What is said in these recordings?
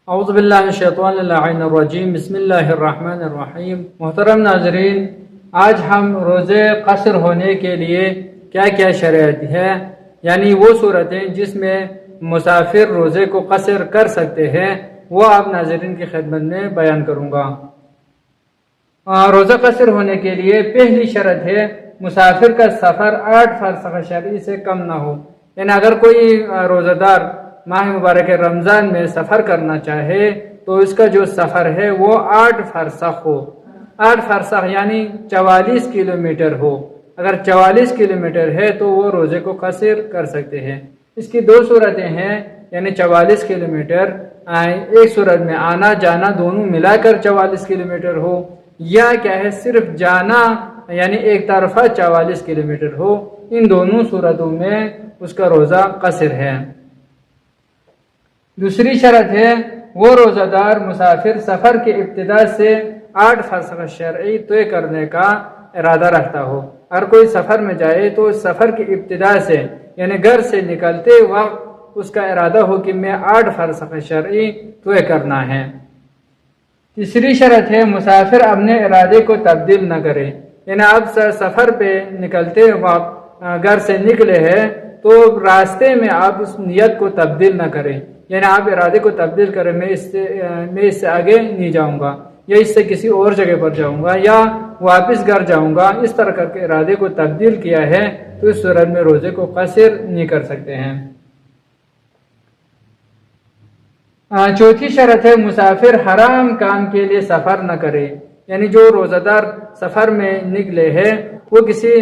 اعوذ باللہ من الشیطان اللعین الرجیم، بسم اللہ الرحمن الرحیم۔ محترم ناظرین، آج ہم روزے قصر ہونے کے لیے کیا کیا شرائط ہے، یعنی وہ صورتیں جس میں مسافر روزے کو قصر کر سکتے ہیں، وہ آپ ناظرین کی خدمت میں بیان کروں گا۔ روزہ قصر ہونے کے لیے پہلی شرط ہے مسافر کا سفر 8 فرسخ شرعی سے کم نہ ہو، یعنی اگر کوئی روزہ دار ماہ مبارک رمضان میں سفر کرنا چاہے تو اس کا جو سفر ہے وہ 8 فرسخ ہو۔ 8 فرسخ یعنی 44 کلومیٹر ہو۔ اگر 44 کلومیٹر ہے تو وہ روزے کو قصر کر سکتے ہیں۔ اس کی 2 صورتیں ہیں، یعنی 44 کلومیٹر، ایک صورت میں آنا جانا دونوں ملا کر 44 کلومیٹر ہو، یا کیا ہے صرف جانا یعنی ایک طرفہ 44 کلومیٹر ہو۔ ان دونوں صورتوں میں اس کا روزہ قصر ہے۔ دوسری شرط ہے وہ روزہ دار مسافر سفر کے ابتدا سے 8 فرسخ شرعی طے کرنے کا ارادہ رکھتا ہو۔ اگر کوئی سفر میں جائے تو سفر کی ابتدا سے یعنی گھر سے نکلتے وقت اس کا ارادہ ہو کہ میں 8 فرسخ شرعی طے کرنا ہے۔ تیسری شرط ہے مسافر اپنے ارادے کو تبدیل نہ کرے، یعنی آپ سفر پہ نکلتے وقت گھر سے نکلے ہیں تو راستے میں آپ اس نیت کو تبدیل نہ کریں، یعنی آپ ارادے کو تبدیل کریں میں اس سے آگے نہیں جاؤں گا، یا اس سے کسی اور جگہ پر جاؤں گا، یا واپس گھر جاؤں گا، اس طرح کر کے ارادے کو تبدیل کیا ہے تو اس صورت میں روزے کو قصر نہیں کر سکتے ہیں۔ چوتھی شرط ہے مسافر حرام کام کے لیے سفر نہ کرے، یعنی جو روزہ دار سفر میں نکلے ہیں وہ کسی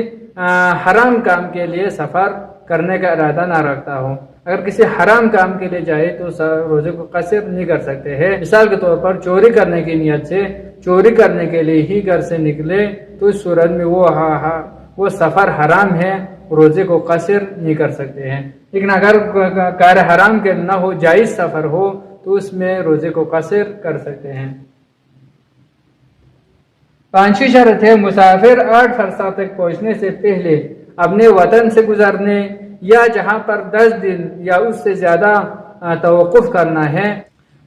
حرام کام کے لیے سفر کرنے کا ارادہ نہ رکھتا ہو۔ اگر کسی حرام کام کے لیے جائے تو روزے کو قصر نہیں کر سکتے ہیں۔ مثال کے طور پر چوری کرنے کی نیت سے چوری کرنے کے لیے ہی گھر سے نکلے تو اس صورت میں وہ سفر حرام ہے، روزے کو قصر نہیں کر سکتے ہیں۔ لیکن اگر کار حرام کے نہ ہو، جائز سفر ہو تو اس میں روزے کو قصر کر سکتے ہیں۔ پانچویں شرط ہے مسافر 8 فرسخ تک پہنچنے سے پہلے اپنے وطن سے گزرنے یا جہاں پر 10 دن یا اس سے زیادہ توقف کرنا ہے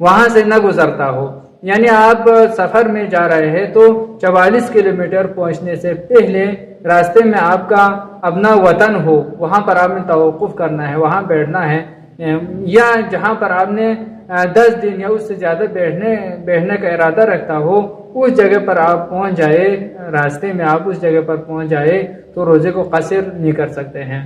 وہاں سے نہ گزرتا ہو، یعنی آپ سفر میں جا رہے ہیں تو 44 کلومیٹر پہنچنے سے پہلے راستے میں آپ کا اپنا وطن ہو، وہاں پر آپ نے توقف کرنا ہے، وہاں بیٹھنا ہے، یا جہاں پر آپ نے 10 دن یا اس سے زیادہ بیٹھنے کا ارادہ رکھتا ہو اس جگہ پر آپ پہنچ جائے، راستے میں آپ اس جگہ پر پہنچ جائے تو روزے کو قصر نہیں کر سکتے ہیں۔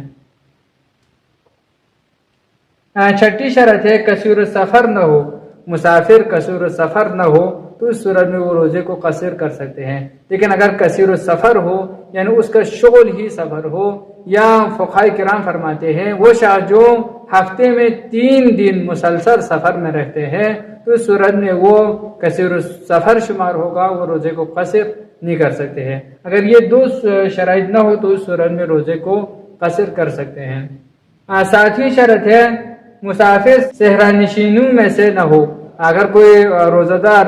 چھٹی شرط ہے قصور سفر نہ ہو، مسافر قصور سفر نہ ہو تو اس صورت میں وہ روزے کو قصر کر سکتے ہیں۔ لیکن اگر قصور سفر ہو یعنی اس کا شغل ہی سفر ہو، یا فقہاء کرام فرماتے ہیں وہ شخص جو ہفتے میں 3 دن مسلسل سفر میں رہتے ہیں تو اس صورت میں وہ قصور سفر شمار ہوگا، وہ روزے کو قصر نہیں کر سکتے ہیں۔ اگر یہ 2 شرائط نہ ہو تو اس صورت میں روزے کو قصر کر سکتے ہیں۔ 7ویں شرط ہے مسافر صحرانشینوں میں سے نہ ہو۔ اگر کوئی روزہ دار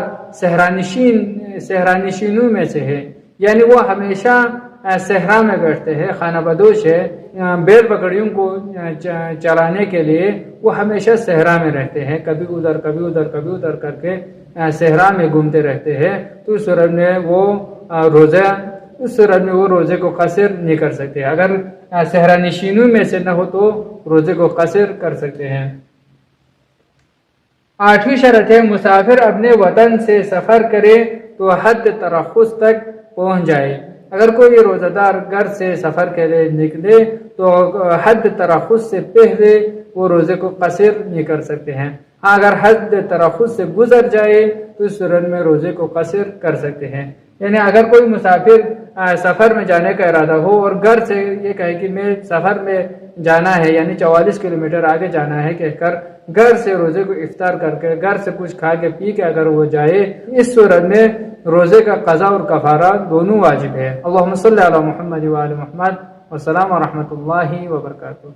صحرانشینوں میں سے ہے، یعنی وہ ہمیشہ صحرا میں بیٹھتے ہیں، خانہ بدوش ہے، بیل بکریوں کو چرانے کے لیے وہ ہمیشہ صحرا میں رہتے ہیں، کبھی ادھر کبھی ادھر کبھی ادھر کر کے صحرا میں گھومتے رہتے ہیں تو اس صورت میں وہ روزے کو قصر نہیں کر سکتے۔ اگر صحرا نشینوں میں سے نہ ہو تو روزے کو قصر کر سکتے ہیں۔ 8ویں شرط ہے مسافر اپنے وطن سے سفر کرے تو حد ترخص تک پہنچ جائے۔ اگر کوئی روزہ دار گھر سے سفر کے لیے نکلے تو حد ترخص سے پہلے وہ روزے کو قصر نہیں کر سکتے ہیں۔ اگر حد ترخص سے گزر جائے تو اس صورت میں روزے کو قصر کر سکتے ہیں۔ یعنی اگر کوئی مسافر سفر میں جانے کا ارادہ ہو اور گھر سے یہ کہے کہ میں سفر میں جانا ہے، یعنی 44 کلومیٹر آگے جانا ہے کہہ کر گھر سے روزے کو افطار کر کے گھر سے کچھ کھا کے پی کے اگر وہ جائے، اس صورت میں روزے کا قضا اور کفارہ دونوں واجب ہے۔ اللہم صلی علی محمد و آل محمد، والسلام ورحمۃ اللہ وبرکاتہ۔